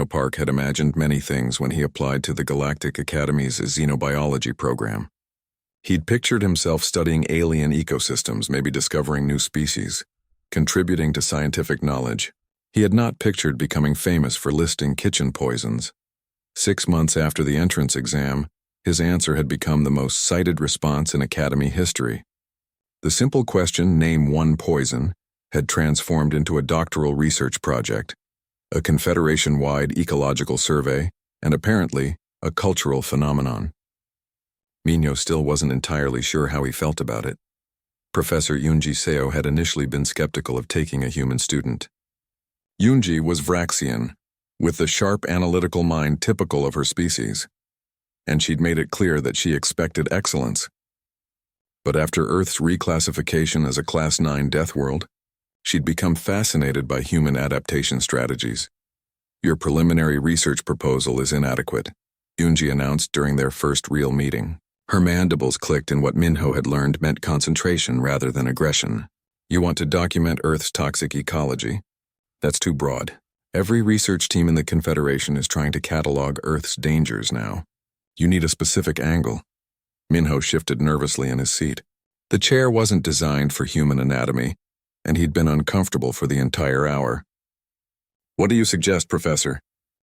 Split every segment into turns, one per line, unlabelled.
Park had imagined many things when he applied to the Galactic Academy's xenobiology program. He'd pictured himself studying alien ecosystems, maybe discovering new species, contributing to scientific knowledge. He had not pictured becoming famous for listing kitchen poisons. 6 months after the entrance exam, his answer had become the most cited response in Academy history. The simple question, "Name one poison," had transformed into a doctoral research project, a Confederation-wide ecological survey, and apparently, a cultural phenomenon. Minho still wasn't entirely sure how he felt about it. Professor Yunji Seo had initially been skeptical of taking a human student. Yunji was Vraxian, with the sharp analytical mind typical of her species, and she'd made it clear that she expected excellence. But after Earth's reclassification as a Class 9 death world, she'd become fascinated by human adaptation strategies. "Your preliminary research proposal is inadequate," Yunji announced during their first real meeting. Her mandibles clicked in what Minho had learned meant concentration rather than aggression. "You want to document Earth's toxic ecology? That's too broad. Every research team in the Confederation is trying to catalog Earth's dangers now. You need a specific angle." Minho shifted nervously in his seat. The chair wasn't designed for human anatomy, and he'd been uncomfortable for the entire hour. "What do you suggest, Professor?"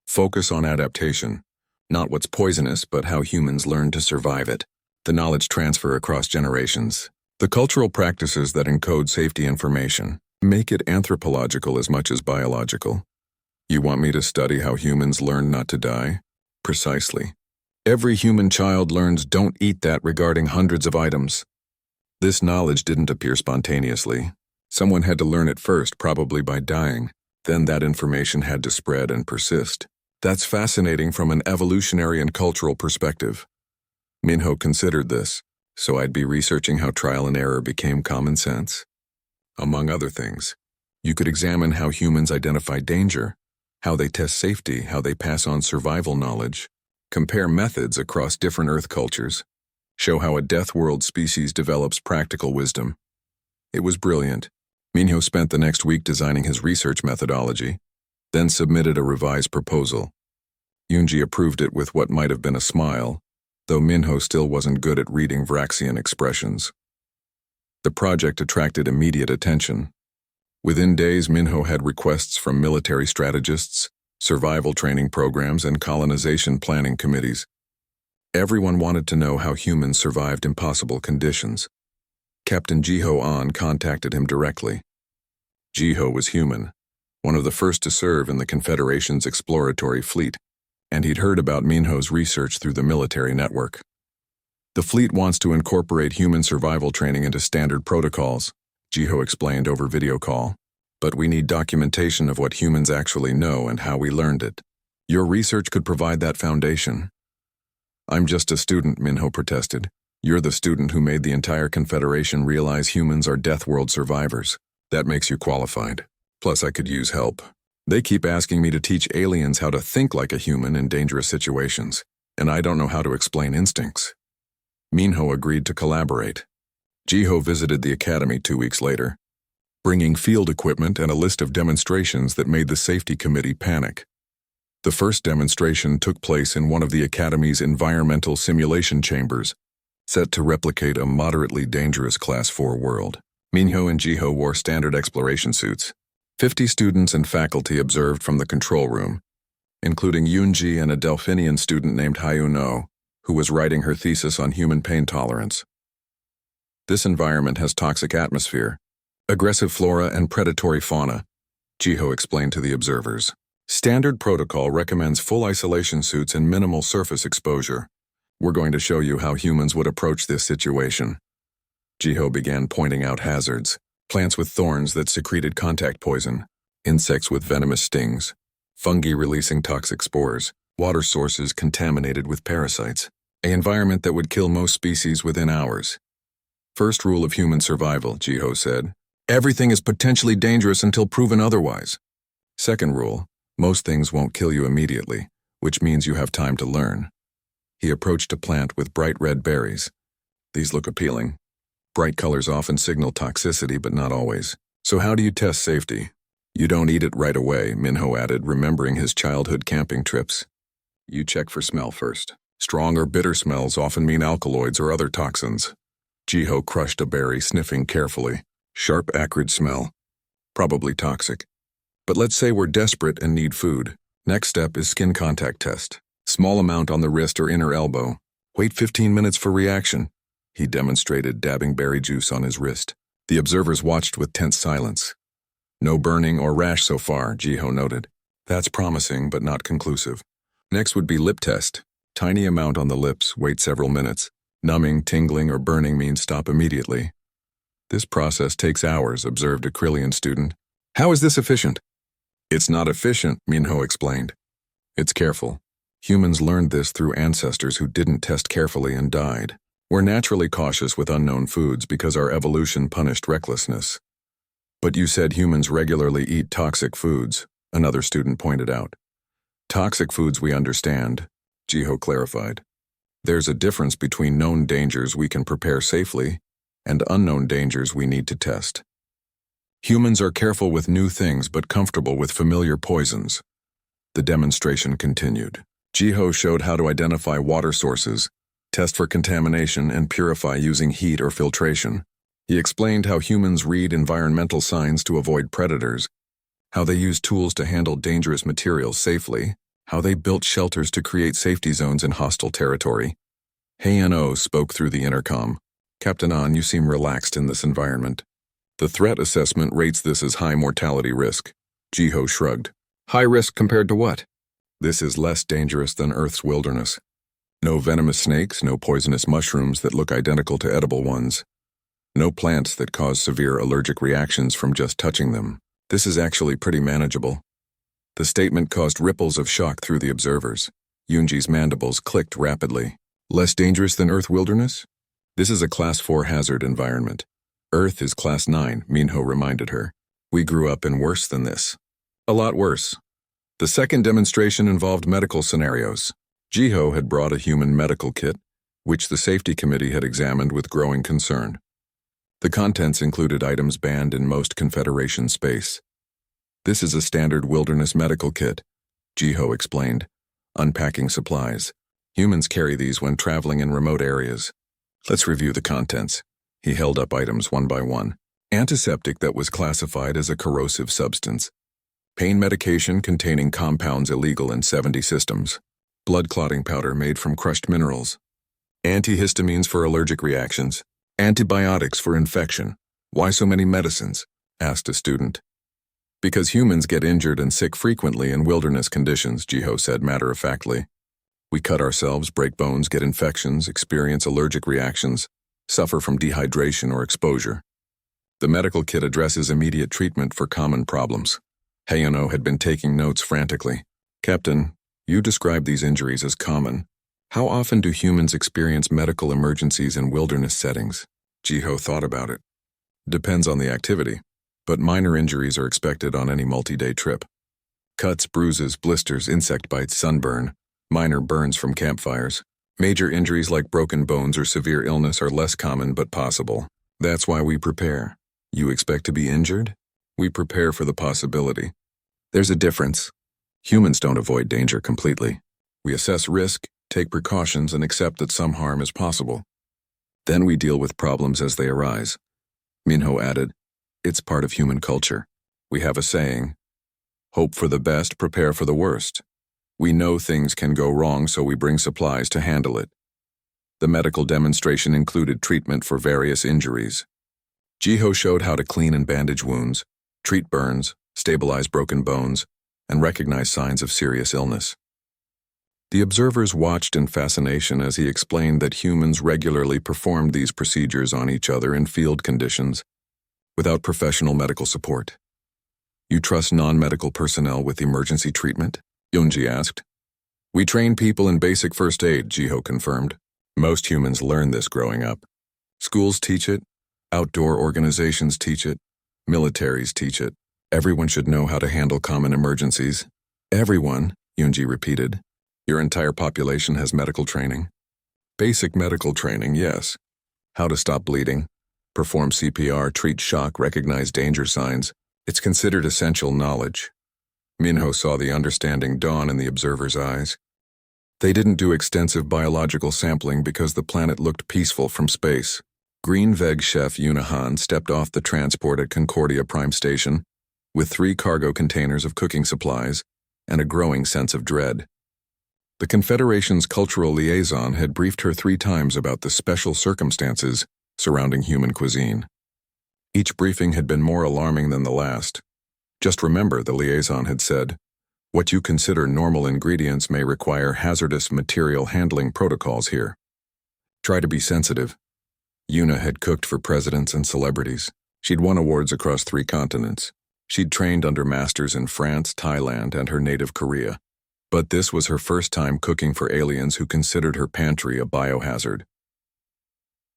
"Focus on adaptation. Not what's poisonous, but how humans learn to survive it. The knowledge transfer across generations. The cultural practices that encode safety information. Make it anthropological as much as biological." "You want me to study how humans learn not to die?" "Precisely. Every human child learns 'don't eat that' regarding hundreds of items. This knowledge didn't appear spontaneously. Someone had to learn it first, probably by dying. Then that information had to spread and persist. That's fascinating from an evolutionary and cultural perspective." Minho considered this, so I'd be researching how trial and error became common sense. Among other things, you could examine how humans identify danger, how they test safety, how they pass on survival knowledge, compare methods across different Earth cultures, show how a death world species develops practical wisdom. It was brilliant. Minho spent the next week designing his research methodology, then submitted a revised proposal. Yunji approved it with what might have been a smile, though Minho still wasn't good at reading Vraxian expressions. The project attracted immediate attention. Within days, Minho had requests from military strategists, survival training programs, and colonization planning committees. Everyone wanted to know how humans survived impossible conditions. Captain Jiho An contacted him directly. Jiho was human, one of the first to serve in the Confederation's exploratory fleet, and he'd heard about Minho's research through the military network. "The fleet wants to incorporate human survival training into standard protocols," Jiho explained over video call. "But we need documentation of what humans actually know and how we learned it. Your research could provide that foundation." "I'm just a student," Minho protested. "You're the student who made the entire Confederation realize humans are death world survivors. That makes you qualified. Plus, I could use help. They keep asking me to teach aliens how to think like a human in dangerous situations, and I don't know how to explain instincts." Minho agreed to collaborate. Jiho visited the academy 2 weeks later, bringing field equipment and a list of demonstrations that made the safety committee panic. The first demonstration took place in one of the academy's environmental simulation chambers, set to replicate a moderately dangerous Class 4 world. Minho and Jiho wore standard exploration suits. 50 students and faculty observed from the control room, including Yunji and a Delphinian student named Hayuno, who was writing her thesis on human pain tolerance. "This environment has toxic atmosphere, aggressive flora, and predatory fauna," Jiho explained to the observers. "Standard protocol recommends full isolation suits and minimal surface exposure. We're going to show you how humans would approach this situation." Jiho began pointing out hazards: plants with thorns that secreted contact poison, insects with venomous stings, fungi releasing toxic spores, water sources contaminated with parasites, an environment that would kill most species within hours. "First rule of human survival," Jiho said. "Everything is potentially dangerous until proven otherwise." Second rule: most things won't kill you immediately, which means you have time to learn. He approached a plant with bright red berries. "These look appealing. Bright colors often signal toxicity, but not always. So how do you test safety?" You don't eat it right away, Minho added, remembering his childhood camping trips. You check for smell first. Strong or bitter smells often mean alkaloids or other toxins. Jiho crushed a berry, sniffing carefully. Sharp, acrid smell. Probably toxic. But let's say we're desperate and need food. Next step is skin contact test. Small amount on the wrist or inner elbow. Wait 15 minutes for reaction. He demonstrated, dabbing berry juice on his wrist. The observers watched with tense silence. No burning or rash so far, Jiho noted. That's promising, but not conclusive. Next would be lip test. Tiny amount on the lips, wait several minutes. Numbing, tingling, or burning means stop immediately. This process takes hours, observed a Krillian student. How is this efficient? It's not efficient, Minho explained. It's careful. Humans learned this through ancestors who didn't test carefully and died. We're naturally cautious with unknown foods because our evolution punished recklessness. But you said humans regularly eat toxic foods, another student pointed out. Toxic foods we understand, Jiho clarified. There's a difference between known dangers we can prepare safely and unknown dangers we need to test. Humans are careful with new things but comfortable with familiar poisons. The demonstration continued. Jiho showed how to identify water sources, test for contamination, and purify using heat or filtration. He explained how humans read environmental signs to avoid predators, how they use tools to handle dangerous materials safely, how they built shelters to create safety zones in hostile territory. Heian-Oh spoke through the intercom. Captain An, you seem relaxed in this environment. The threat assessment rates this as high mortality risk. Jiho shrugged. High risk compared to what? This is less dangerous than Earth's wilderness. No venomous snakes, no poisonous mushrooms that look identical to edible ones. No plants that cause severe allergic reactions from just touching them. This is actually pretty manageable. The statement caused ripples of shock through the observers. Yunji's mandibles clicked rapidly. Less dangerous than Earth wilderness? This is a Class 4 hazard environment. Earth is Class 9, Minho reminded her. We grew up in worse than this. A lot worse. The second demonstration involved medical scenarios. Jiho had brought a human medical kit, which the safety committee had examined with growing concern. The contents included items banned in most Confederation space. This is a standard wilderness medical kit, Jiho explained, unpacking supplies. Humans carry these when traveling in remote areas. Let's review the contents. He held up items one by one. Antiseptic that was classified as a corrosive substance. Pain medication containing compounds illegal in 70 systems. Blood clotting powder made from crushed minerals. Antihistamines for allergic reactions. Antibiotics for infection. Why so many medicines? Asked a student. Because humans get injured and sick frequently in wilderness conditions, Jiho said matter-of-factly. We cut ourselves, break bones, get infections, experience allergic reactions, suffer from dehydration or exposure. The medical kit addresses immediate treatment for common problems. Heian-Oh had been taking notes frantically. Captain, you described these injuries as common. How often do humans experience medical emergencies in wilderness settings? Jiho thought about it. Depends on the activity, but minor injuries are expected on any multi-day trip. Cuts, bruises, blisters, insect bites, sunburn, minor burns from campfires. Major injuries like broken bones or severe illness are less common but possible. That's why we prepare. You expect to be injured? We prepare for the possibility. There's a difference. Humans don't avoid danger completely. We assess risk, take precautions, and accept that some harm is possible. Then we deal with problems as they arise. Minho added, it's part of human culture. We have a saying, hope for the best, prepare for the worst. We know things can go wrong, so we bring supplies to handle it. The medical demonstration included treatment for various injuries. Jiho showed how to clean and bandage wounds, treat burns, stabilize broken bones, and recognize signs of serious illness. The observers watched in fascination as he explained that humans regularly performed these procedures on each other in field conditions, without professional medical support. You trust non-medical personnel with emergency treatment? Yunji asked. We train people in basic first aid, Jiho confirmed. Most humans learn this growing up. Schools teach it, outdoor organizations teach it, militaries teach it. Everyone should know how to handle common emergencies. Everyone, Yunji repeated. Your entire population has medical training? Basic medical training, yes. How to stop bleeding, perform CPR, treat shock, recognize danger signs, It's considered essential knowledge. Minho saw the understanding dawn in the observer's eyes. They didn't do extensive biological sampling because the planet looked peaceful from space. Green Veg chef Yuna Han stepped off the transport at Concordia Prime Station with 3 cargo containers of cooking supplies and a growing sense of dread. The Confederation's cultural liaison had briefed her 3 times about the special circumstances surrounding human cuisine. Each briefing had been more alarming than the last. Just remember, the liaison had said, what you consider normal ingredients may require hazardous material handling protocols here. Try to be sensitive. Yuna had cooked for presidents and celebrities. She'd won awards across 3 continents. She'd trained under masters in France, Thailand, and her native Korea. But this was her first time cooking for aliens who considered her pantry a biohazard.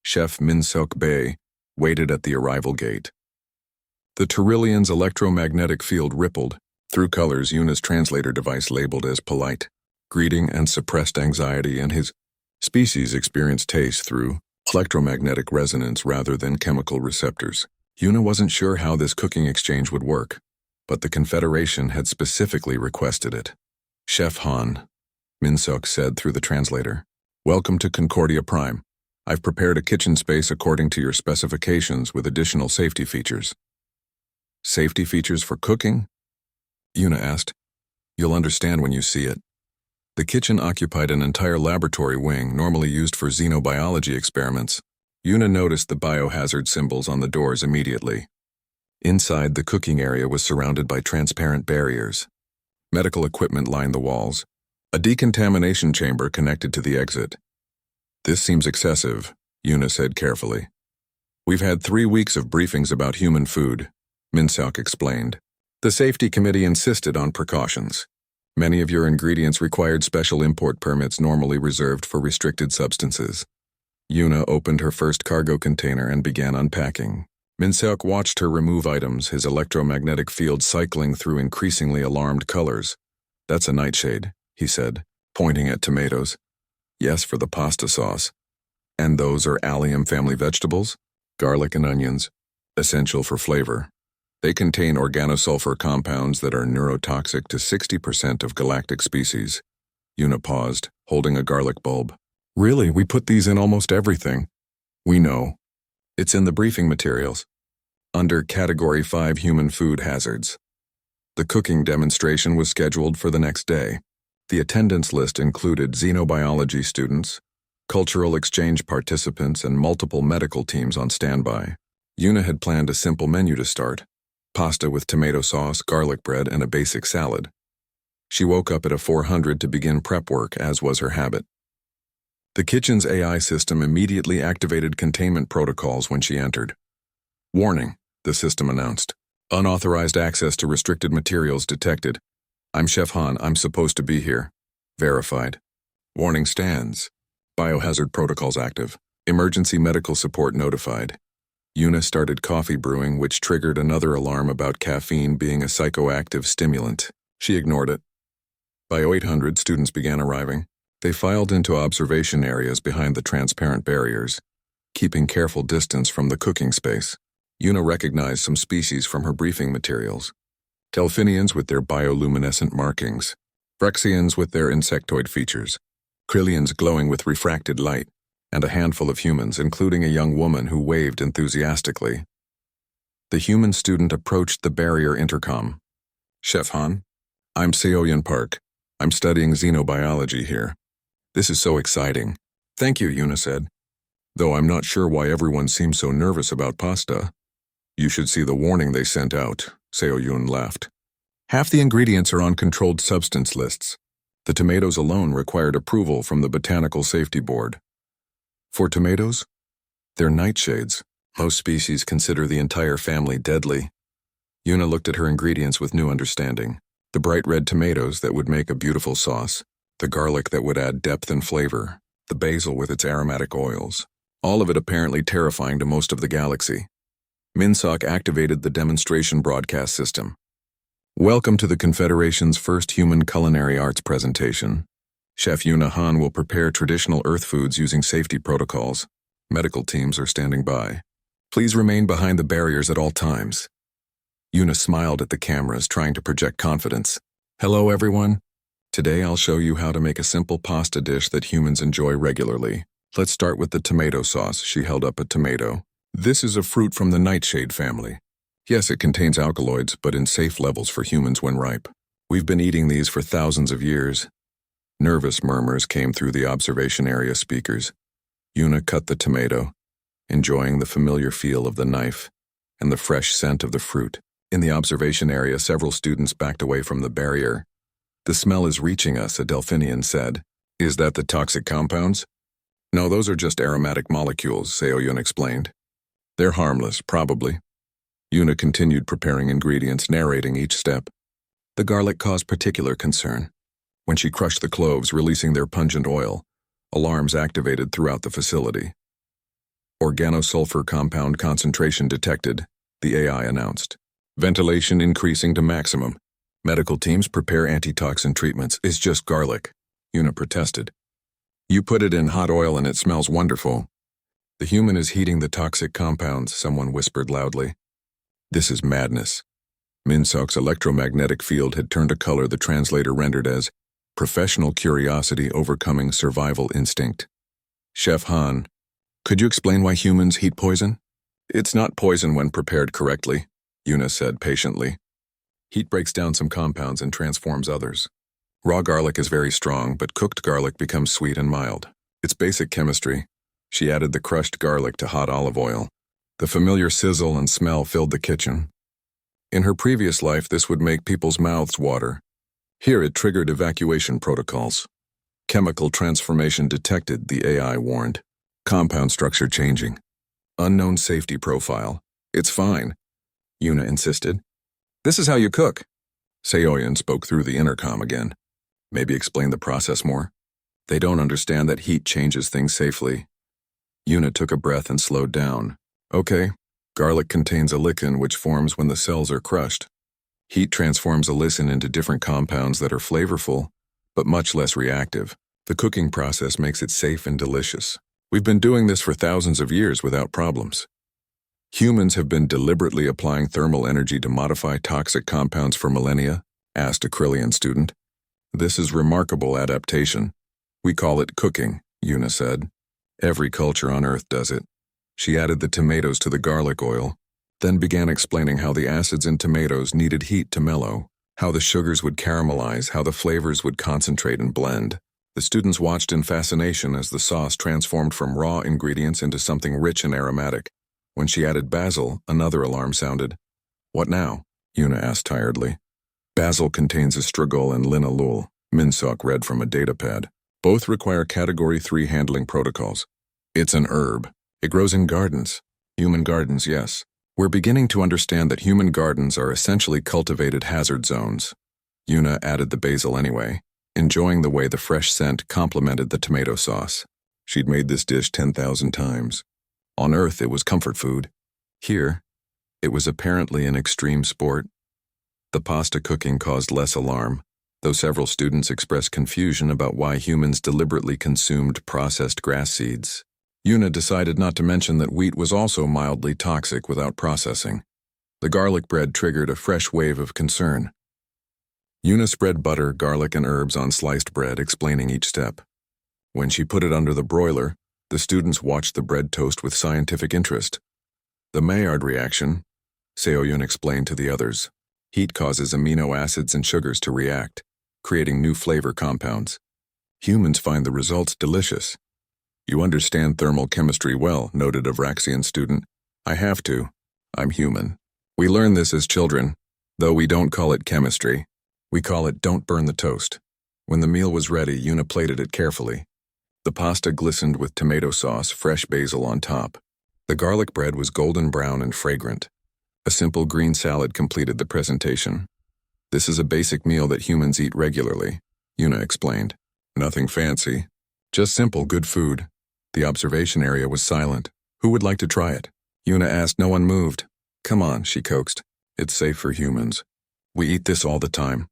Chef Min Seok Bae waited at the arrival gate. The Turilian's electromagnetic field rippled through colors Yuna's translator device labeled as polite, greeting and suppressed anxiety, and his species experienced taste through electromagnetic resonance rather than chemical receptors. Yuna wasn't sure how this cooking exchange would work, but the Confederation had specifically requested it. Chef Han, Minseok said through the translator, welcome to Concordia Prime. I've prepared a kitchen space according to your specifications with additional safety features. Safety features for cooking? Yuna asked. You'll understand when you see it. The kitchen occupied an entire laboratory wing normally used for xenobiology experiments. Yuna noticed the biohazard symbols on the doors immediately. Inside, the cooking area was surrounded by transparent barriers. Medical equipment lined the walls. A decontamination chamber connected to the exit. This seems excessive, Yuna said carefully. We've had 3 weeks of briefings about human food, Minseok explained. The safety committee insisted on precautions. Many of your ingredients required special import permits normally reserved for restricted substances. Yuna opened her first cargo container and began unpacking. Minseok watched her remove items, his electromagnetic field cycling through increasingly alarmed colors. That's a nightshade, he said, pointing at tomatoes. Yes, for the pasta sauce. And those are allium family vegetables, garlic and onions, essential for flavor. They contain organosulfur compounds that are neurotoxic to 60% of galactic species. Yuna paused, holding a garlic bulb. Really, we put these in almost everything. We know. It's in the briefing materials. Under Category 5 Human Food Hazards. The cooking demonstration was scheduled for the next day. The attendance list included xenobiology students, cultural exchange participants, and multiple medical teams on standby. Yuna had planned a simple menu to start: pasta with tomato sauce, garlic bread, and a basic salad. She woke up at 400 to begin prep work, as was her habit. The kitchen's AI system immediately activated containment protocols when she entered. Warning, the system announced. Unauthorized access to restricted materials detected. I'm Chef Han, I'm supposed to be here. Verified. Warning stands. Biohazard protocols active. Emergency medical support notified. Yuna started coffee brewing, which triggered another alarm about caffeine being a psychoactive stimulant. She ignored it. By 800, students began arriving. They filed into observation areas behind the transparent barriers, keeping careful distance from the cooking space. Yuna recognized some species from her briefing materials. Delphinians with their bioluminescent markings, Phyrexians with their insectoid features, Krillians glowing with refracted light, and a handful of humans, including a young woman who waved enthusiastically. The human student approached the barrier intercom. Chef Han, I'm Seoyeon Park. I'm studying xenobiology here. This is so exciting. Thank you, Yuna said. Though I'm not sure why everyone seems so nervous about pasta. You should see the warning they sent out, Seoyeon laughed. Half the ingredients are on controlled substance lists. The tomatoes alone required approval from the Botanical Safety Board. For tomatoes? They're nightshades. Most species consider the entire family deadly. Yuna looked at her ingredients with new understanding. The bright red tomatoes that would make a beautiful sauce, the garlic that would add depth and flavor, the basil with its aromatic oils. All of it apparently terrifying to most of the galaxy. Minseok activated the demonstration broadcast system. Welcome to the Confederation's first human culinary arts presentation. Chef Yuna Han will prepare traditional Earth foods using safety protocols. Medical teams are standing by. Please remain behind the barriers at all times. Yuna smiled at the cameras, trying to project confidence. Hello, everyone. Today I'll show you how to make a simple pasta dish that humans enjoy regularly. Let's start with the tomato sauce. She held up a tomato. This is a fruit from the nightshade family. Yes, it contains alkaloids, but in safe levels for humans when ripe. We've been eating these for thousands of years. Nervous murmurs came through the observation area speakers. Yuna cut the tomato, enjoying the familiar feel of the knife and the fresh scent of the fruit. In the observation area, several students backed away from the barrier. The smell is reaching us, a Delphinian said. Is that the toxic compounds? No, those are just aromatic molecules, Seoyun explained. They're harmless, probably. Yuna continued preparing ingredients, narrating each step. The garlic caused particular concern. When she crushed the cloves, releasing their pungent oil, alarms activated throughout the facility. Organosulfur compound concentration detected, the AI announced. Ventilation increasing to maximum. Medical teams prepare antitoxin treatments. It's just garlic, Yuna protested. You put it in hot oil and it smells wonderful. The human is heating the toxic compounds, someone whispered loudly. This is madness. Minsok's electromagnetic field had turned a color the translator rendered as professional curiosity overcoming survival instinct. Chef Han, could you explain why humans heat poison? It's not poison when prepared correctly, Yuna said patiently. Heat breaks down some compounds and transforms others. Raw garlic is very strong, but cooked garlic becomes sweet and mild. It's basic chemistry. She added the crushed garlic to hot olive oil. The familiar sizzle and smell filled the kitchen. In her previous life, this would make people's mouths water. Here it triggered evacuation protocols. Chemical transformation detected, the AI warned. Compound structure changing. Unknown safety profile. It's fine, Yuna insisted. This is how you cook. Seoyun spoke through the intercom again. Maybe explain the process more. They don't understand that heat changes things safely. Yuna took a breath and slowed down. Okay, garlic contains allicin which forms when the cells are crushed. Heat transforms allicin into different compounds that are flavorful, but much less reactive. The cooking process makes it safe and delicious. We've been doing this for thousands of years without problems. Humans have been deliberately applying thermal energy to modify toxic compounds for millennia, asked a Krillian student. This is remarkable adaptation. We call it cooking, Yuna said. Every culture on Earth does it. She added the tomatoes to the garlic oil, then began explaining how the acids in tomatoes needed heat to mellow, how the sugars would caramelize, how the flavors would concentrate and blend. The students watched in fascination as the sauce transformed from raw ingredients into something rich and aromatic. When she added basil, another alarm sounded. What now? Yuna asked tiredly. Basil contains estragol and linalool, Minsok read from a datapad. Both require Category 3 handling protocols. It's an herb. It grows in gardens. Human gardens, yes. We're beginning to understand that human gardens are essentially cultivated hazard zones. Yuna added the basil anyway, enjoying the way the fresh scent complemented the tomato sauce. She'd made this dish 10,000 times. On Earth, it was comfort food. Here, it was apparently an extreme sport. The pasta cooking caused less alarm, though several students expressed confusion about why humans deliberately consumed processed grass seeds. Yuna decided not to mention that wheat was also mildly toxic without processing. The garlic bread triggered a fresh wave of concern. Yuna spread butter, garlic, and herbs on sliced bread, explaining each step. When she put it under the broiler, the students watched the bread toast with scientific interest. The Maillard reaction, Seoyun explained to the others. Heat causes amino acids and sugars to react, creating new flavor compounds. Humans find the results delicious. You understand thermal chemistry well, noted a Vraxian student. I have to. I'm human. We learn this as children, though we don't call it chemistry. We call it don't burn the toast. When the meal was ready, Yuna plated it carefully. The pasta glistened with tomato sauce, fresh basil on top. The garlic bread was golden brown and fragrant. A simple green salad completed the presentation. This is a basic meal that humans eat regularly, Yuna explained. Nothing fancy. Just simple, good food. The observation area was silent. Who would like to try it? Yuna asked. No one moved. Come on, she coaxed. It's safe for humans. We eat this all the time.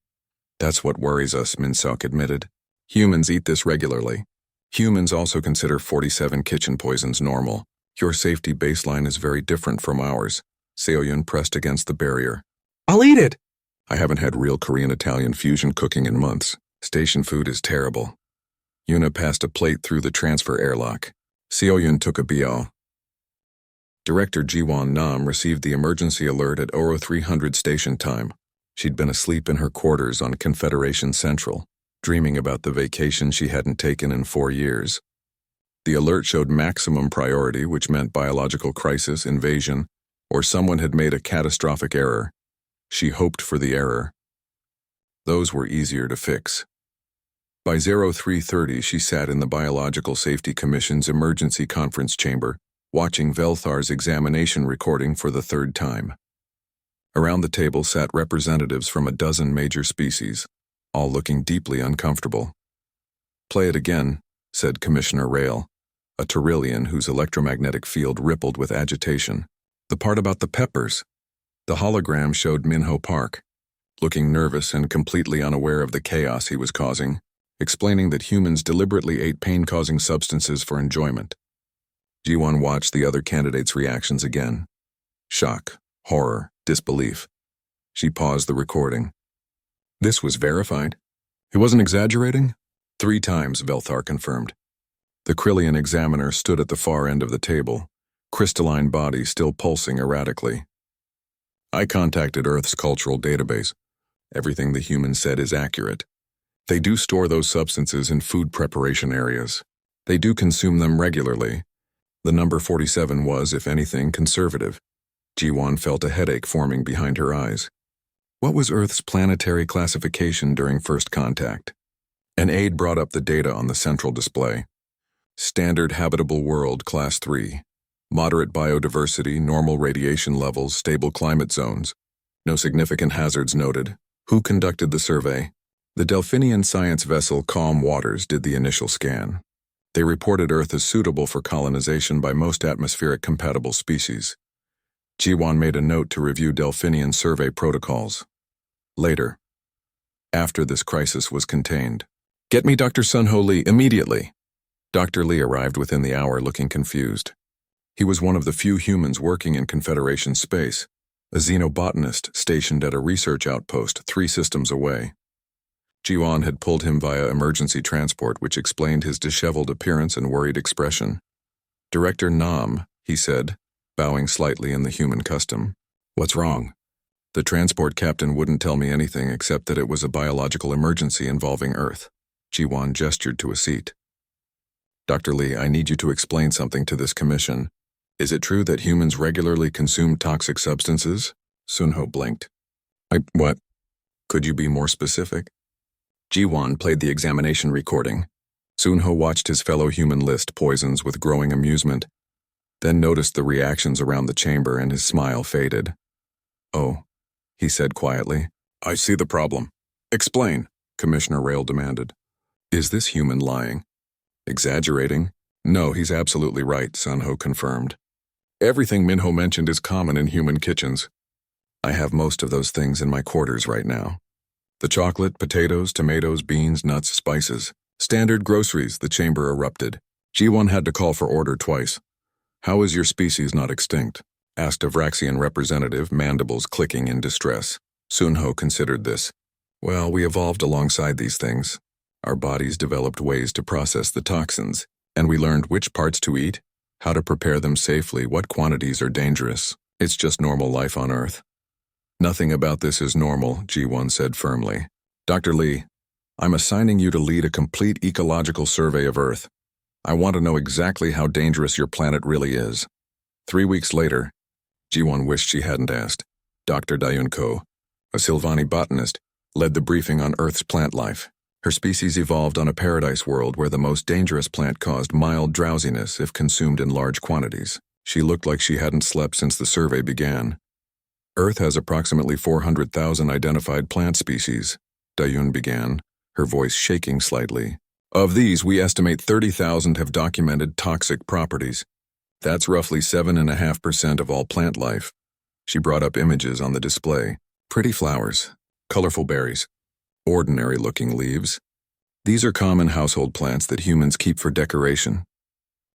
That's what worries us, Minsok admitted. Humans eat this regularly. Humans also consider 47 kitchen poisons normal. Your safety baseline is very different from ours. Seoyun pressed against the barrier.
I'll eat it.
I haven't had real Korean-Italian fusion cooking in months. Station food is terrible. Yuna passed a plate through the transfer airlock. Seoyun took a BO. Director Jiwon Nam received the emergency alert at 0300 station time. She'd been asleep in her quarters on Confederation Central, dreaming about the vacation she hadn't taken in 4 years. The alert showed maximum priority, which meant biological crisis, invasion, or someone had made a catastrophic error. She hoped for the error. Those were easier to fix. By 0330, she sat in the Biological Safety Commission's emergency conference chamber, watching Velthar's examination recording for the 3rd time. Around the table sat representatives from a dozen major species, all looking deeply uncomfortable. "Play it again," said Commissioner Rail, a Tyrillian whose electromagnetic field rippled with agitation. "The part about the peppers." The hologram showed Minho Park, looking nervous and completely unaware of the chaos he was causing, explaining that humans deliberately ate pain-causing substances for enjoyment. Jiwon watched the other candidates' reactions again. Shock, horror, disbelief. She paused the recording. This was verified. He wasn't exaggerating? 3 times, Velthar confirmed. The Krillian examiner stood at the far end of the table, crystalline body still pulsing erratically. "I contacted Earth's cultural database. Everything the humans said is accurate. They do store those substances in food preparation areas. They do consume them regularly. The number 47 was, if anything, conservative." Jiwon felt a headache forming behind her eyes. What was Earth's planetary classification during first contact? An aide brought up the data on the central display. Standard habitable world, class 3. Moderate biodiversity, normal radiation levels, stable climate zones. No significant hazards noted. Who conducted the survey? The Delphinian science vessel Calm Waters did the initial scan. They reported Earth as suitable for colonization by most atmospheric compatible species. Jiwon made a note to review Delphinian survey protocols. Later. After this crisis was contained. "Get me Dr. Sun-Ho Lee immediately." Dr. Lee arrived within the hour looking confused. He was one of the few humans working in Confederation space, a xenobotanist stationed at a research outpost 3 systems away. Jiwon had pulled him via emergency transport, which explained his disheveled appearance and worried expression. "Director Nam," he said, bowing slightly in the human custom. "What's wrong?" The transport captain wouldn't tell me anything except that it was a biological emergency involving Earth. Jiwon gestured to a seat. "Dr. Lee, I need you to explain something to this commission. Is it true that humans regularly consume toxic substances?" Sunho blinked. What? Could you be more specific?" Jiwon played the examination recording. Sunho watched his fellow human list poisons with growing amusement, then noticed the reactions around the chamber and his smile faded. "Oh," he said quietly. "I see the problem. Explain," Commissioner Rail demanded. "Is this human lying? Exaggerating?" "No, he's absolutely right," Sunho confirmed. "Everything Minho mentioned is common in human kitchens. I have most of those things in my quarters right now. The chocolate, potatoes, tomatoes, beans, nuts, spices. Standard groceries," the chamber erupted. Jiwon had to call for order twice. "How is your species not extinct?" asked a Vraxian representative, mandibles clicking in distress. Sunho considered this. "Well, we evolved alongside these things. Our bodies developed ways to process the toxins, and we learned which parts to eat, how to prepare them safely, what quantities are dangerous. It's just normal life on Earth." "Nothing about this is normal," G1 said firmly. "Dr. Lee, I'm assigning you to lead a complete ecological survey of Earth. I want to know exactly how dangerous your planet really is." 3 weeks later, G1 wished she hadn't asked. Dr. Dayun-ko, a Silvani botanist, led the briefing on Earth's plant life. Her species evolved on a paradise world where the most dangerous plant caused mild drowsiness if consumed in large quantities. She looked like she hadn't slept since the survey began. "Earth has approximately 400,000 identified plant species," Dayun began, her voice shaking slightly. "Of these, we estimate 30,000 have documented toxic properties. That's roughly 7.5% of all plant life." She brought up images on the display. Pretty flowers, colorful berries, ordinary-looking leaves. These are common household plants that humans keep for decoration.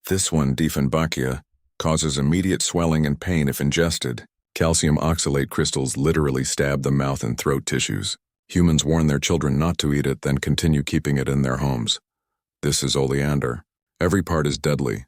This one, Dieffenbachia, causes immediate swelling and pain if ingested, Calcium oxalate crystals literally stab the mouth and throat tissues. Humans warn their children not to eat it, then continue keeping it in their homes. This is oleander. Every part is deadly.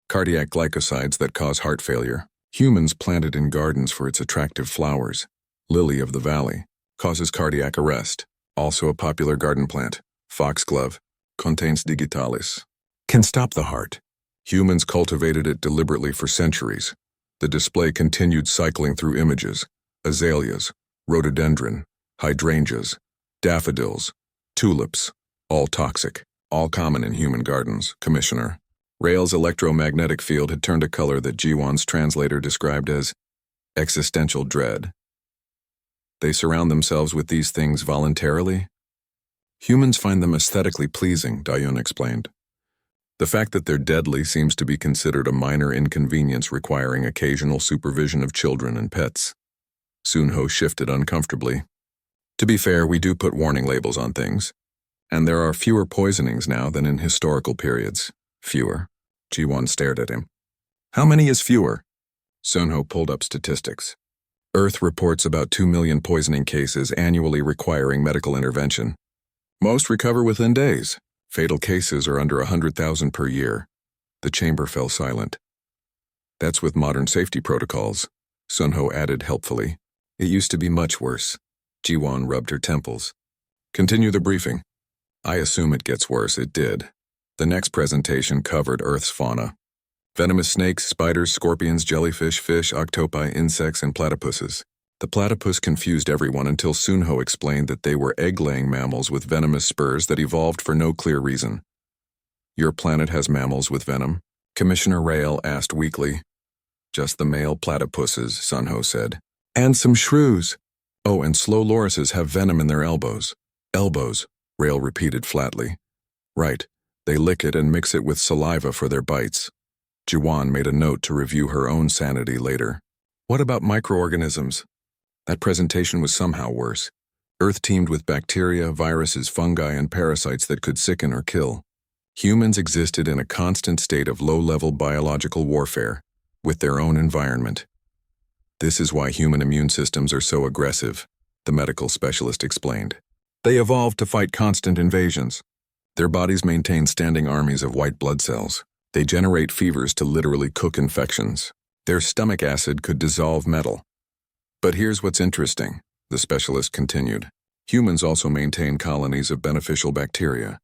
Cardiac glycosides that cause heart failure. Humans plant it in gardens for its attractive flowers. Lily of the valley causes cardiac arrest. Also a popular garden plant. Foxglove contains digitalis. Can stop the heart. Humans cultivated it deliberately for centuries. The display continued cycling through images. Azaleas, rhododendron, hydrangeas, daffodils, tulips, all toxic, all common in human gardens. Commissioner Rael's electromagnetic field had turned a color that Jiwan's translator described as existential dread. They surround themselves with these things voluntarily? Humans find them aesthetically pleasing, Dayun explained. The fact that they're deadly seems to be considered a minor inconvenience requiring occasional supervision of children and pets. Sunho shifted uncomfortably. To be fair, we do put warning labels on things. And there are fewer poisonings now than in historical periods. Fewer. Jiwan stared at him. How many is fewer? Sunho pulled up statistics. Earth reports about 2 million poisoning cases annually requiring medical intervention. Most recover within days. Fatal cases are under 100,000 per year. The chamber fell silent. That's with modern safety protocols, Sunho added helpfully. It used to be much worse. Jiwan rubbed her temples. Continue the briefing. I assume it gets worse. It did. The next presentation covered Earth's fauna. Venomous snakes, spiders, scorpions, jellyfish, fish, octopi, insects, and platypuses. The platypus confused everyone until Sunho explained that they were egg-laying mammals with venomous spurs that evolved for no clear reason. Your planet has mammals with venom? Commissioner Rael asked weakly. Just the male platypuses, Sunho said. And some shrews. Oh, and slow lorises have venom in their elbows. Elbows, Rael repeated flatly. Right. They lick it and mix it with saliva for their bites. Jiwan made a note to review her own sanity later. What about microorganisms? That presentation was somehow worse. Earth teemed with bacteria, viruses, fungi, and parasites that could sicken or kill. Humans existed in a constant state of low-level biological warfare with their own environment. This is why human immune systems are so aggressive, the medical specialist explained. They evolved to fight constant invasions. Their bodies maintain standing armies of white blood cells. They generate fevers to literally cook infections. Their stomach acid could dissolve metal. But here's what's interesting, the specialist continued. Humans also maintain colonies of beneficial bacteria.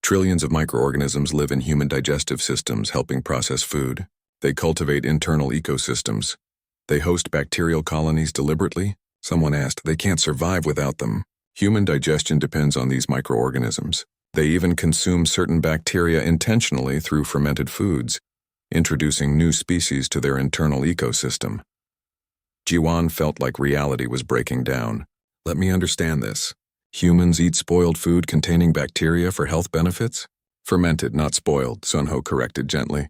Trillions of microorganisms live in human digestive systems, helping process food. They cultivate internal ecosystems. They host bacterial colonies deliberately? Someone asked. They can't survive without them. Human digestion depends on these microorganisms. They even consume certain bacteria intentionally through fermented foods, introducing new species to their internal ecosystem. Jiwan felt like reality was breaking down. Let me understand this. Humans eat spoiled food containing bacteria for health benefits? Fermented, not spoiled, Sunho corrected gently.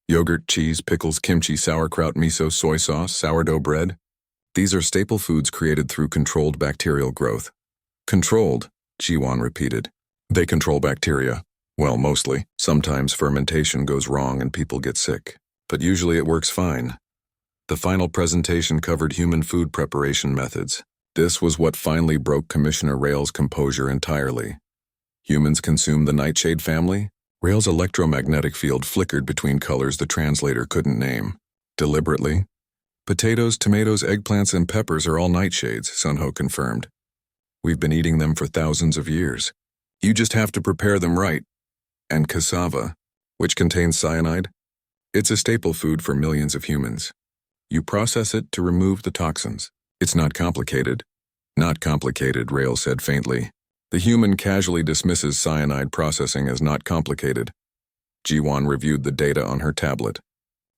Yogurt, cheese, pickles, kimchi, sauerkraut, miso, soy sauce, sourdough bread. These are staple foods created through controlled bacterial growth. Controlled, Jiwan repeated. They control bacteria. Well, mostly. Sometimes fermentation goes wrong and people get sick. But usually it works fine. The final presentation covered human food preparation methods. This was what finally broke Commissioner Rael's composure entirely. Humans consume the nightshade family? Rael's electromagnetic field flickered between colors the translator couldn't name. Deliberately? Potatoes, tomatoes, eggplants, and peppers are all nightshades, Sunho confirmed. We've been eating them for thousands of years. You just have to prepare them right. And cassava, which contains cyanide? It's a staple food for millions of humans. You process it to remove the toxins. It's not complicated. Not complicated, Rael said faintly. The human casually dismisses cyanide processing as not complicated. Jiwan reviewed the data on her tablet.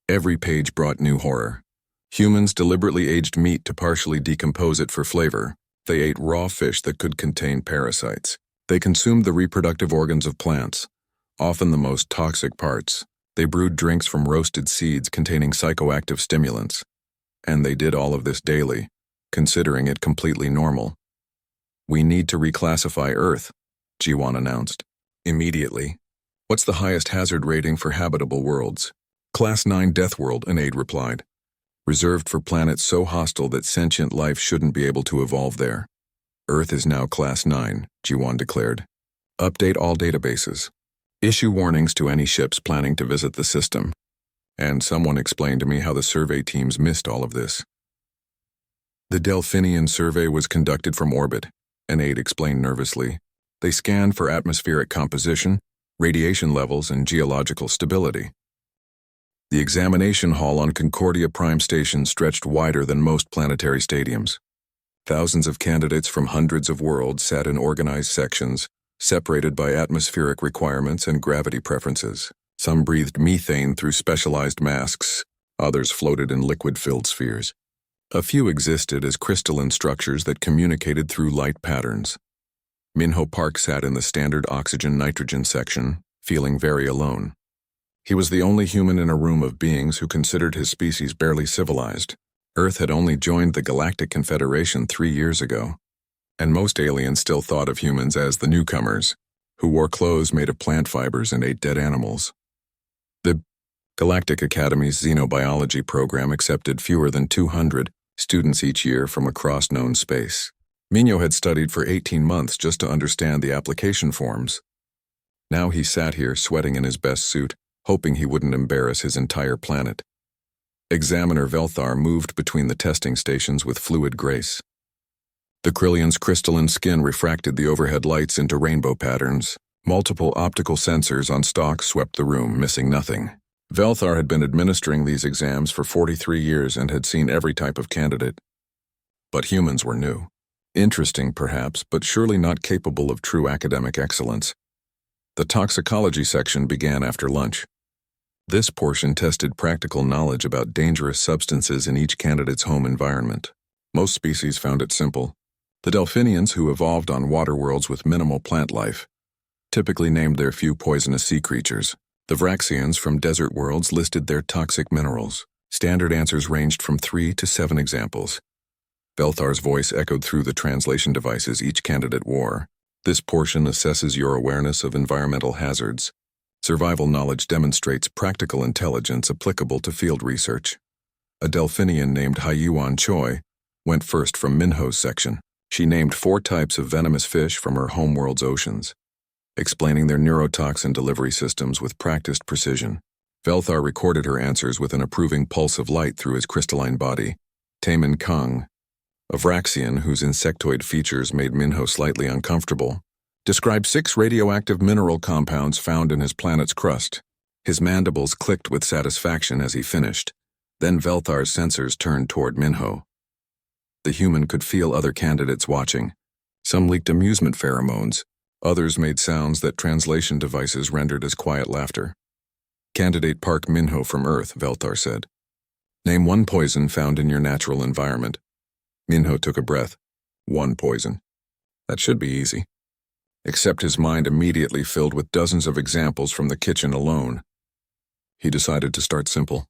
Every page brought new horror. Humans deliberately aged meat to partially decompose it for flavor. They ate raw fish that could contain parasites. They consumed the reproductive organs of plants, often the most toxic parts. They brewed drinks from roasted seeds containing psychoactive stimulants. And they did all of this daily, considering it completely normal. We need to reclassify Earth, Jiwan announced. Immediately. What's the highest hazard rating for habitable worlds? Class 9 Death World, an aide replied. reserved for planets so hostile that sentient life shouldn't be able to evolve there. Earth is now Class 9, Jiwan declared. Update all databases. Issue warnings to any ships planning to visit the system. And someone explained to me how the survey teams missed all of this. The Delphinian survey was conducted from orbit, an aide explained nervously. They scanned for atmospheric composition, radiation levels, and geological stability. The examination hall on Concordia Prime Station stretched wider than most planetary stadiums. Thousands of candidates from hundreds of worlds sat in organized sections, separated by atmospheric requirements and gravity preferences. Some breathed methane through specialized masks, others floated in liquid-filled spheres. A few existed as crystalline structures that communicated through light patterns. Minho Park sat in the standard oxygen-nitrogen section, feeling very alone. He was the only human in a room of beings who considered his species barely civilized. Earth had only joined the Galactic Confederation 3 years ago, and most aliens still thought of humans as the newcomers, who wore clothes made of plant fibers and ate dead animals. The Galactic Academy's xenobiology program accepted fewer than 200 students each year from across known space. Minho had studied for 18 months just to understand the application forms. Now he sat here sweating in his best suit, hoping he wouldn't embarrass his entire planet. Examiner Velthar moved between the testing stations with fluid grace. The Krillion's crystalline skin refracted the overhead lights into rainbow patterns. Multiple optical sensors on stalks swept the room, missing nothing. Velthar had been administering these exams for 43 years and had seen every type of candidate. But humans were new. Interesting, perhaps, but surely not capable of true academic excellence. The toxicology section began after lunch. This portion tested practical knowledge about dangerous substances in each candidate's home environment. Most species found it simple. The Delphinians, who evolved on water worlds with minimal plant life, typically named their few poisonous sea creatures. The Vraxians from desert worlds listed their toxic minerals. Standard answers ranged from 3 to 7 examples. Belthar's voice echoed through the translation devices each candidate wore. This portion assesses your awareness of environmental hazards. Survival knowledge demonstrates practical intelligence applicable to field research. A Delphinian named Haiyuan Choi went first from Minho's section. She named 4 types of venomous fish from her homeworld's oceans, explaining their neurotoxin delivery systems with practiced precision. Velthar recorded her answers with an approving pulse of light through his crystalline body. Taemin Kung, a Vraxian whose insectoid features made Minho slightly uncomfortable, described 6 radioactive mineral compounds found in his planet's crust. His mandibles clicked with satisfaction as he finished. Then Velthar's sensors turned toward Minho. The human could feel other candidates watching. Some leaked amusement pheromones. Others made sounds that translation devices rendered as quiet laughter. Candidate Park Minho from Earth, Velthar said. Name 1 poison found in your natural environment. Minho took a breath. 1 poison. That should be easy. Except his mind immediately filled with dozens of examples from the kitchen alone. He decided to start simple.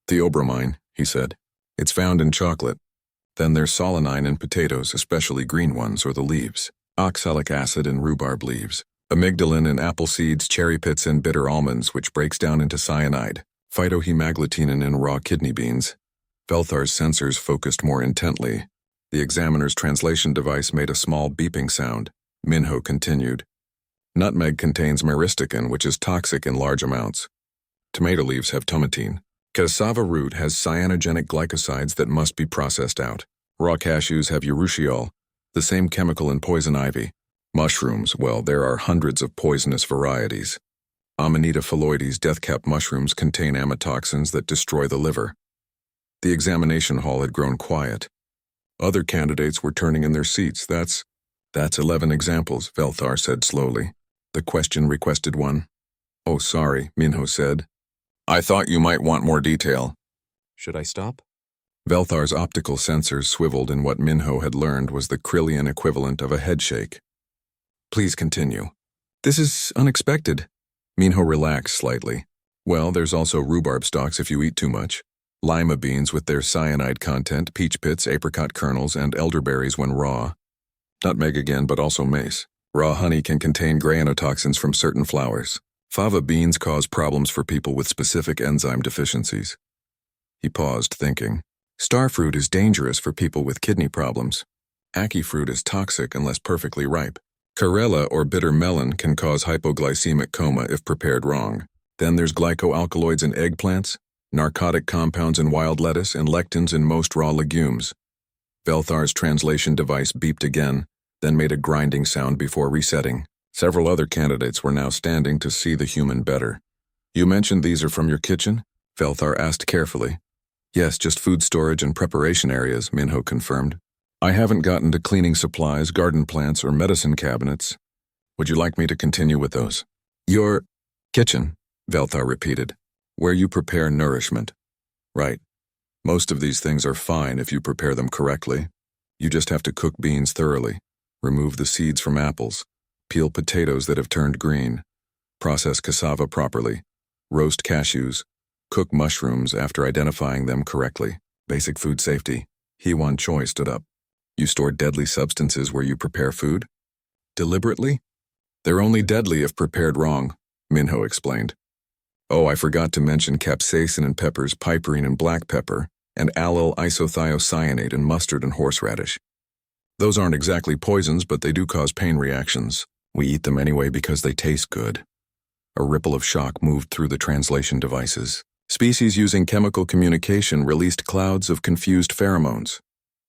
Theobromine, he said. It's found in chocolate. Then there's solanine in potatoes, especially green ones or the leaves. Oxalic acid in rhubarb leaves. Amygdalin in apple seeds, cherry pits, and bitter almonds, which breaks down into cyanide. Phytohemagglutinin in raw kidney beans. Velthar's sensors focused more intently. The examiner's translation device made a small beeping sound. Minho continued. Nutmeg contains myristicin, which is toxic in large amounts. Tomato leaves have tomatine. Cassava root has cyanogenic glycosides that must be processed out. Raw cashews have urushiol, the same chemical in poison ivy. Mushrooms, well, there are hundreds of poisonous varieties. Amanita phalloides deathcap mushrooms contain amatoxins that destroy the liver. The examination hall had grown quiet. Other candidates were turning in their seats. That's 11 examples, Velthar said slowly. The question requested 1. Oh, sorry, Minho said. I thought you might want more detail.
Should I stop?
Velthar's optical sensors swiveled in what Minho had learned was the Krillian equivalent of a headshake. Please continue. This is unexpected. Minho relaxed slightly. Well, there's also rhubarb stalks if you eat too much. Lima beans with their cyanide content, peach pits, apricot kernels, and elderberries when raw. Nutmeg again, but also mace. Raw honey can contain granotoxins from certain flowers. Fava beans cause problems for people with specific enzyme deficiencies. He paused, thinking. Starfruit is dangerous for people with kidney problems. Ackee fruit is toxic unless perfectly ripe. Karela or bitter melon can cause hypoglycemic coma if prepared wrong. Then there's glycoalkaloids in eggplants, narcotic compounds in wild lettuce, and lectins in most raw legumes. Velthar's translation device beeped again, then made a grinding sound before resetting. Several other candidates were now standing to see the human better. You mentioned these are from your kitchen? Velthar asked carefully. Yes, just food storage and preparation areas, Minho confirmed. I haven't gotten to cleaning supplies, garden plants, or medicine cabinets. Would you like me to continue with those? Your kitchen, Velthar repeated, where you prepare nourishment. Right. Most of these things are fine if you prepare them correctly. You just have to cook beans thoroughly, remove the seeds from apples, peel potatoes that have turned green, process cassava properly, roast cashews, cook mushrooms after identifying them correctly. Basic food safety. Hewan Choi stood up. You store deadly substances where you prepare food? Deliberately? They're only deadly if prepared wrong, Minho explained. Oh, I forgot to mention capsaicin in peppers, piperine and black pepper, and allyl isothiocyanate in mustard and horseradish. Those aren't exactly poisons, but they do cause pain reactions. We eat them anyway because they taste good. A ripple of shock moved through the translation devices. Species using chemical communication released clouds of confused pheromones.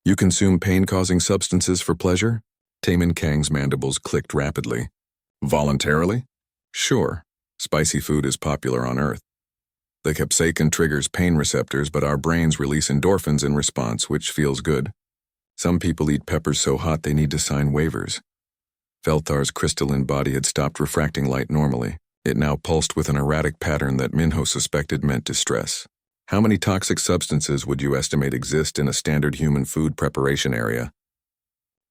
You consume pain-causing substances for pleasure? Taemin Kang's mandibles clicked rapidly. Voluntarily? Sure. Spicy food is popular on Earth. The capsaicin triggers pain receptors, but our brains release endorphins in response, which feels good. Some people eat peppers so hot they need to sign waivers. Velthar's crystalline body had stopped refracting light normally. It now pulsed with an erratic pattern that Minho suspected meant distress. How many toxic substances would you estimate exist in a standard human food preparation area?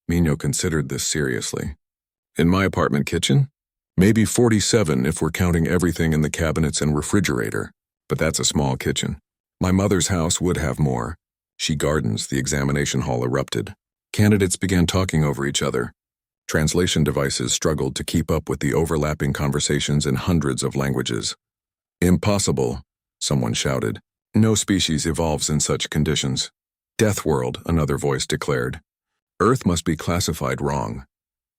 Minho considered this seriously. In my apartment kitchen? Maybe 47 if we're counting everything in the cabinets and refrigerator, but that's a small kitchen. My mother's house would have more. She gardens, the examination hall erupted. Candidates began talking over each other. Translation devices struggled to keep up with the overlapping conversations in hundreds of languages. Impossible, someone shouted. No species evolves in such conditions. Death world, another voice declared. Earth must be classified wrong.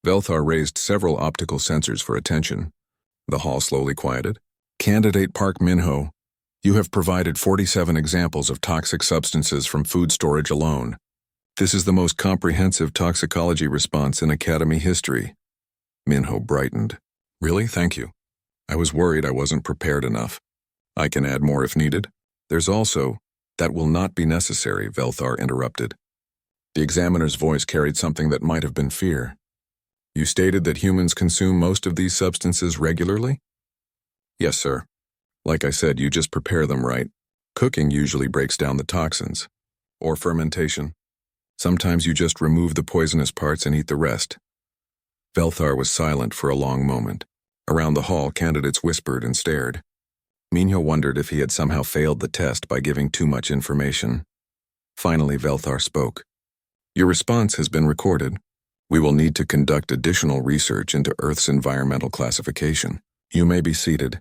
Velthar raised several optical sensors for attention. The hall slowly quieted. Candidate Park Minho, you have provided 47 examples of toxic substances from food storage alone. This is the most comprehensive toxicology response in Academy history. Minho brightened. Really? Thank you. I was worried I wasn't prepared enough. I can add more if needed. There's also, that will not be necessary, Velthar interrupted. The examiner's voice carried something that might have been fear. You stated that humans consume most of these substances regularly? Yes, sir. Like I said, you just prepare them right. Cooking usually breaks down the toxins. Or fermentation. Sometimes you just remove the poisonous parts and eat the rest. Velthar was silent for a long moment. Around the hall, candidates whispered and stared. Minho wondered if he had somehow failed the test by giving too much information. Finally, Velthar spoke. Your response has been recorded. We will need to conduct additional research into Earth's environmental classification. You may be seated.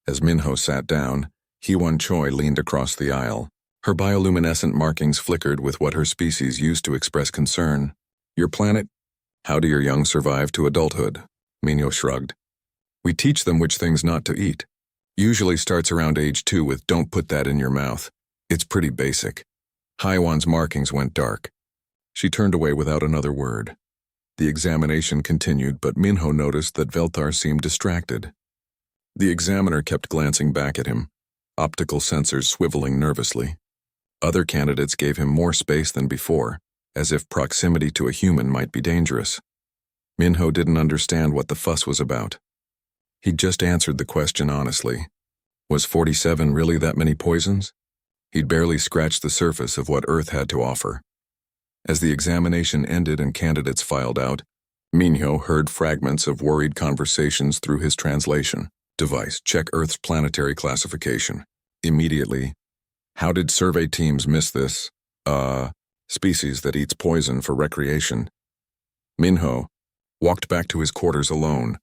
As Minho sat down, Hewan Choi leaned across the aisle. Her bioluminescent markings flickered with what her species used to express concern. Your planet? How do your young survive to adulthood? Minho shrugged. We teach them which things not to eat. Usually starts around age 2 with don't put that in your mouth. It's pretty basic. Haiwan's markings went dark. She turned away without another word. The examination continued, but Minho noticed that Velthar seemed distracted. The examiner kept glancing back at him, optical sensors swiveling nervously. Other candidates gave him more space than before, as if proximity to a human might be dangerous. Minho didn't understand what the fuss was about. He'd just answered the question honestly. Was 47 really that many poisons? He'd barely scratched the surface of what Earth had to offer. As the examination ended and candidates filed out, Minho heard fragments of worried conversations through his translation device. Check Earth's planetary classification. Immediately. How did survey teams miss this? Species that eats poison for recreation. Minho walked back to his quarters alone,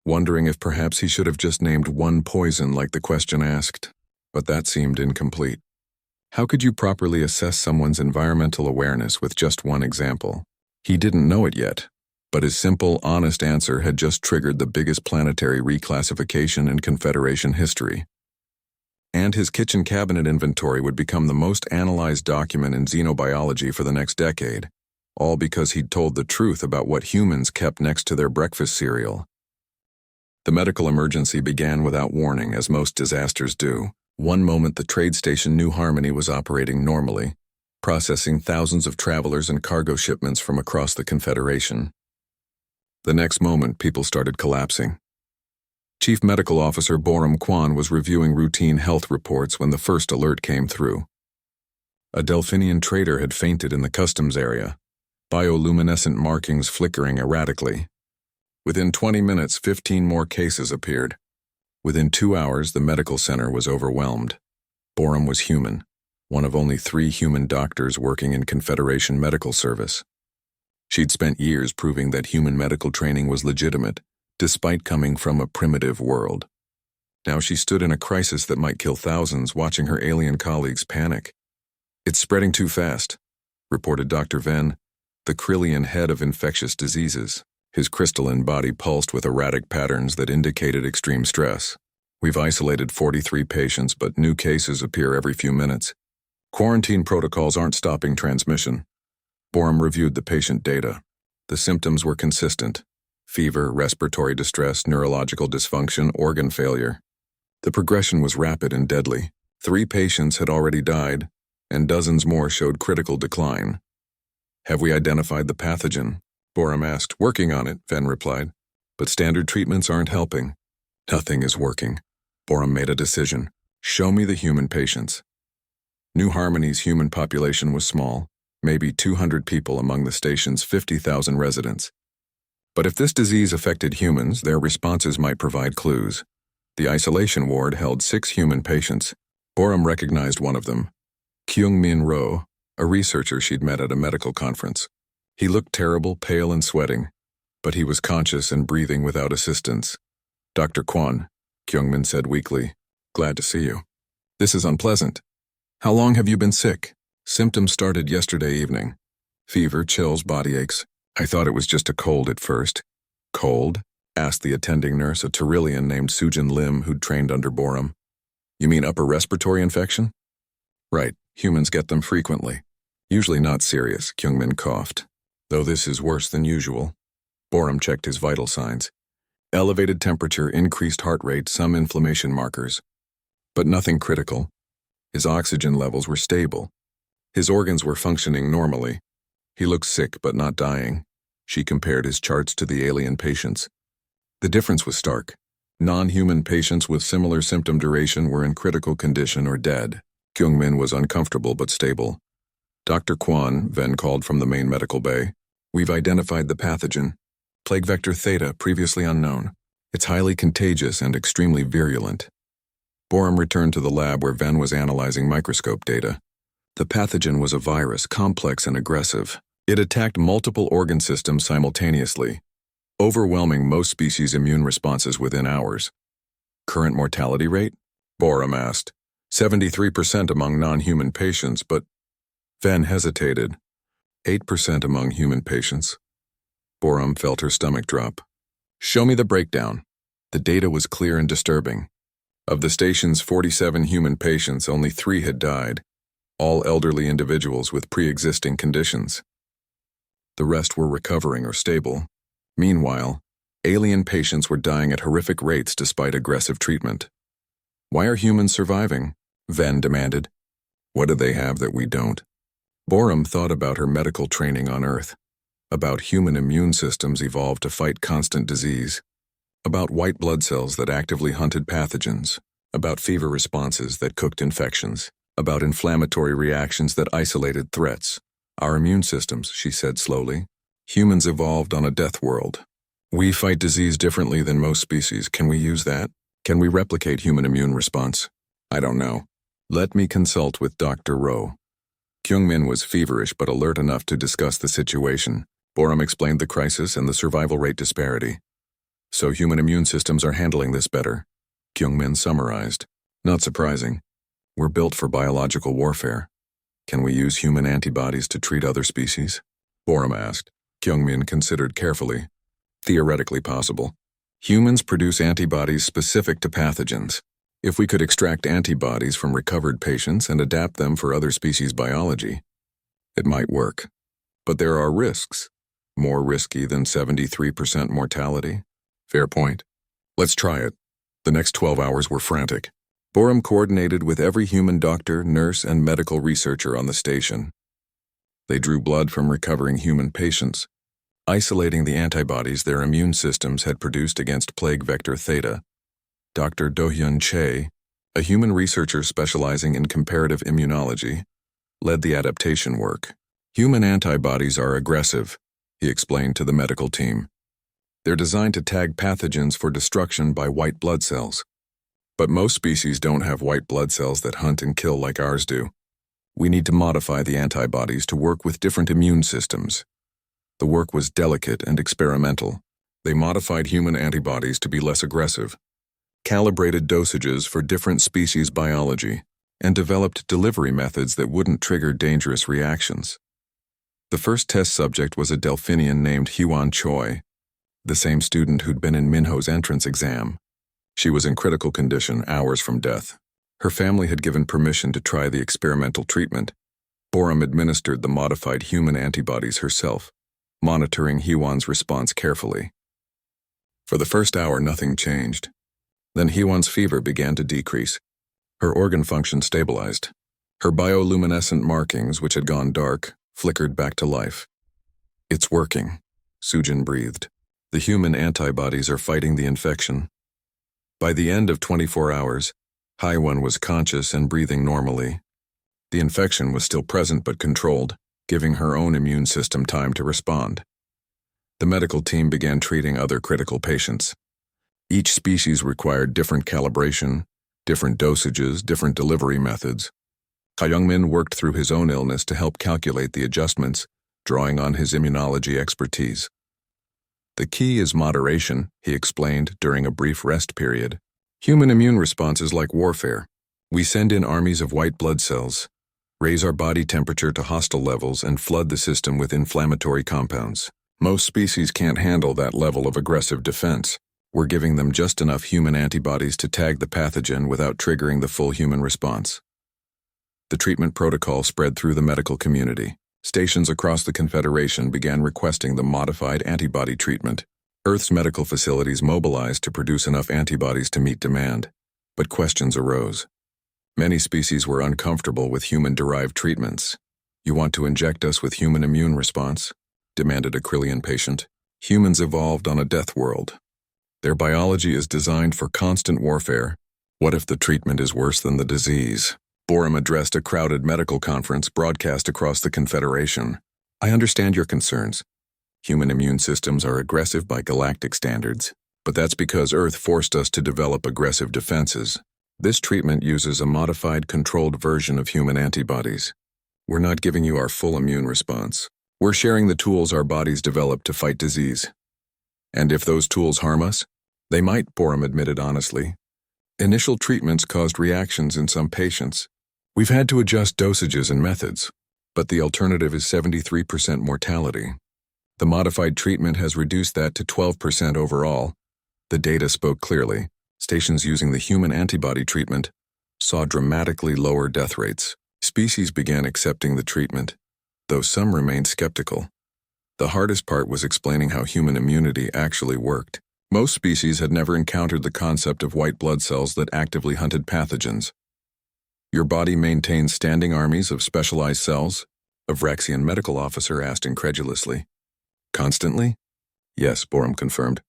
wondering if perhaps he should have just named one poison like the question asked, but that seemed incomplete. How could you properly assess someone's environmental awareness with just one example? He didn't know it yet, but his simple, honest answer had just triggered the biggest planetary reclassification in Confederation history. And his kitchen cabinet inventory would become the most analyzed document in xenobiology for the next decade, all because he'd told the truth about what humans kept next to their breakfast cereal. The medical emergency began without warning, as most disasters do. One moment the trade station New Harmony was operating normally, processing thousands of travelers and cargo shipments from across the Confederation. The next moment, people started collapsing. Chief Medical Officer Boram Kwan was reviewing routine health reports when the first alert came through. A Delphinian trader had fainted in the customs area, bioluminescent markings flickering erratically. Within 20 minutes, 15 more cases appeared. Within 2 hours, the medical center was overwhelmed. Boram was human, one of only 3 human doctors working in Confederation medical service. She'd spent years proving that human medical training was legitimate, despite coming from a primitive world. Now she stood in a crisis that might kill thousands, watching her alien colleagues panic. "It's spreading too fast," reported Dr. Venn, the Krillian head of infectious diseases. His crystalline body pulsed with erratic patterns that indicated extreme stress. "We've isolated 43 patients, but new cases appear every few minutes. Quarantine protocols aren't stopping transmission." Boram reviewed the patient data. The symptoms were consistent: fever, respiratory distress, neurological dysfunction, organ failure. The progression was rapid and deadly. 3 patients had already died, and dozens more showed critical decline. "Have we identified the pathogen?" Boram asked. "Working on it," Venn replied. "But standard treatments aren't helping." "Nothing is working." Boram made a decision. "Show me the human patients." New Harmony's human population was small, maybe 200 people among the station's 50,000 residents. But if this disease affected humans, their responses might provide clues. The isolation ward held 6 human patients. Boram recognized one of them, Kyung-Min Ro, a researcher she'd met at a medical conference. He looked terrible, pale and sweating, but he was conscious and breathing without assistance. "Dr. Kwan," Kyung-Min said weakly, "glad to see you. This is unpleasant. How long have you been sick?" "Symptoms started yesterday evening. Fever, chills, body aches. I thought it was just a cold at first." "Cold?" asked the attending nurse, a Tyrillian named Sujin Lim who'd trained under Boram. "You mean upper respiratory infection?" "Right, humans get them frequently. Usually not serious," Kyung-Min coughed. "Though this is worse than usual." Boram checked his vital signs. Elevated temperature, increased heart rate, some inflammation markers. But nothing critical. His oxygen levels were stable. His organs were functioning normally. He looked sick but not dying. She compared his charts to the alien patients. The difference was stark. Non-human patients with similar symptom duration were in critical condition or dead. Kyung-Min was uncomfortable but stable. "Dr. Kwan," Venn called from the main medical bay, "we've identified the pathogen. Plague vector theta, previously unknown. It's highly contagious and extremely virulent." Boram returned to the lab where Venn was analyzing microscope data. The pathogen was a virus, complex and aggressive. It attacked multiple organ systems simultaneously, overwhelming most species' immune responses within hours. "Current mortality rate?" Boram asked. 73% among non-human patients, but Venn hesitated. 8% among human patients. Boram felt her stomach drop. "Show me the breakdown." The data was clear and disturbing. Of the station's 47 human patients, only 3 had died, all elderly individuals with pre-existing conditions. The rest were recovering or stable. Meanwhile, alien patients were dying at horrific rates despite aggressive treatment. "Why are humans surviving?" Venn demanded. "What do they have that we don't?" Boram thought about her medical training on Earth, about human immune systems evolved to fight constant disease, about white blood cells that actively hunted pathogens, about fever responses that cooked infections, about inflammatory reactions that isolated threats. "Our immune systems," she said slowly. "Humans evolved on a death world. We fight disease differently than most species. Can we use that? Can we replicate human immune response? I don't know. Let me consult with Dr. Ro." Kyung-Min was feverish but alert enough to discuss the situation. Boram explained the crisis and the survival rate disparity. "So human immune systems are handling this better," Kyung-Min summarized. "Not surprising. We're built for biological warfare. Can we use human antibodies to treat other species? Borum asked. Kyungmin considered carefully. Theoretically possible. Humans produce antibodies specific to pathogens. If we could extract antibodies from recovered patients and adapt them for other species' biology, it might work. But there are risks. More risky than 73% mortality. Fair point. Let's try it. The next 12 hours were frantic. Borum coordinated with every human doctor, nurse, and medical researcher on the station. They drew blood from recovering human patients, isolating the antibodies their immune systems had produced against plague vector theta. Dr. Do-hyun Chae, a human researcher specializing in comparative immunology, led the adaptation work. Human antibodies are aggressive, he explained to the medical team. They're designed to tag pathogens for destruction by white blood cells. But most species don't have white blood cells that hunt and kill like ours do. We need to modify the antibodies to work with different immune systems. The work was delicate and experimental. They modified human antibodies to be less aggressive, calibrated dosages for different species biology, and developed delivery methods that wouldn't trigger dangerous reactions. The first test subject was a Delphinian named Hyewon Choi, the same student who'd been in Minho's entrance exam. She was in critical condition, hours from death. Her family had given permission to try the experimental treatment. Borum administered the modified human antibodies herself, monitoring Hyewon's response carefully. For the first hour, nothing changed. Then Hyewon's fever began to decrease. Her organ function stabilized. Her bioluminescent markings, which had gone dark, flickered back to life. It's working, Sujin breathed. The human antibodies are fighting the infection. By the end of 24 hours, Hyewon was conscious and breathing normally. The infection was still present but controlled, giving her own immune system time to respond. The medical team began treating other critical patients. Each species required different calibration, different dosages, different delivery methods. Kyungmin worked through his own illness to help calculate the adjustments, drawing on his immunology expertise. The key is moderation, he explained during a brief rest period. Human immune response is like warfare. We send in armies of white blood cells, raise our body temperature to hostile levels, and flood the system with inflammatory compounds. Most species can't handle that level of aggressive defense. We're giving them just enough human antibodies to tag the pathogen without triggering the full human response. The treatment protocol spread through the medical community. Stations across the Confederation began requesting the modified antibody treatment. Earth's medical facilities mobilized to produce enough antibodies to meet demand. But questions arose. Many species were uncomfortable with human-derived treatments. You want to inject us with human immune response? Demanded a Krillian patient. Humans evolved on a death world. Their biology is designed for constant warfare. What if the treatment is worse than the disease? Borum addressed a crowded medical conference broadcast across the Confederation. I understand your concerns. Human immune systems are aggressive by galactic standards, but that's because Earth forced us to develop aggressive defenses. This treatment uses a modified, controlled version of human antibodies. We're not giving you our full immune response. We're sharing the tools our bodies develop to fight disease. And if those tools harm us, they might, Borum admitted honestly. Initial treatments caused reactions in some patients. We've had to adjust dosages and methods, but the alternative is 73% mortality. The modified treatment has reduced that to 12% overall. The data spoke clearly. Stations using the human antibody treatment saw dramatically lower death rates. Species began accepting the treatment, though some remained skeptical. The hardest part was explaining how human immunity actually worked. Most species had never encountered the concept of white blood cells that actively hunted pathogens. Your body maintains standing armies of specialized cells? A Vraxian medical officer asked incredulously. Constantly? Yes, Borum confirmed.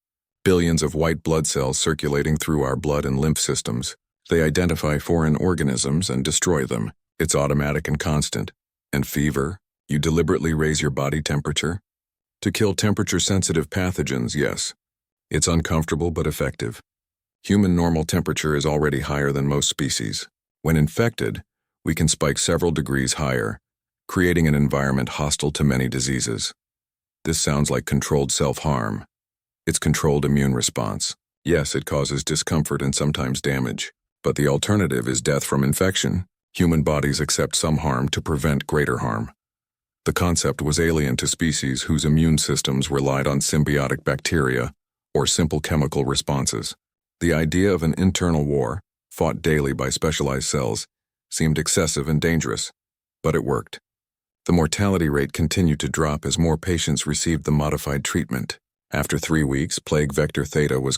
Billions of white blood cells circulating through our blood and lymph systems. They identify foreign organisms and destroy them. It's automatic and constant. And fever? You deliberately raise your body temperature? To kill temperature-sensitive pathogens, yes. It's uncomfortable but effective. Human normal temperature is already higher than most species. When infected, we can spike several degrees higher, creating an environment hostile to many diseases. This sounds like controlled self-harm. It's controlled immune response. Yes, it causes discomfort and sometimes damage, but the alternative is death from infection. Human bodies accept some harm to prevent greater harm. The concept was alien to species whose immune systems relied on symbiotic bacteria or simple chemical responses. The idea of an internal war, fought daily by specialized cells, seemed excessive and dangerous, but it worked. The mortality rate continued to drop as more patients received the modified treatment. After 3 weeks, plague vector theta was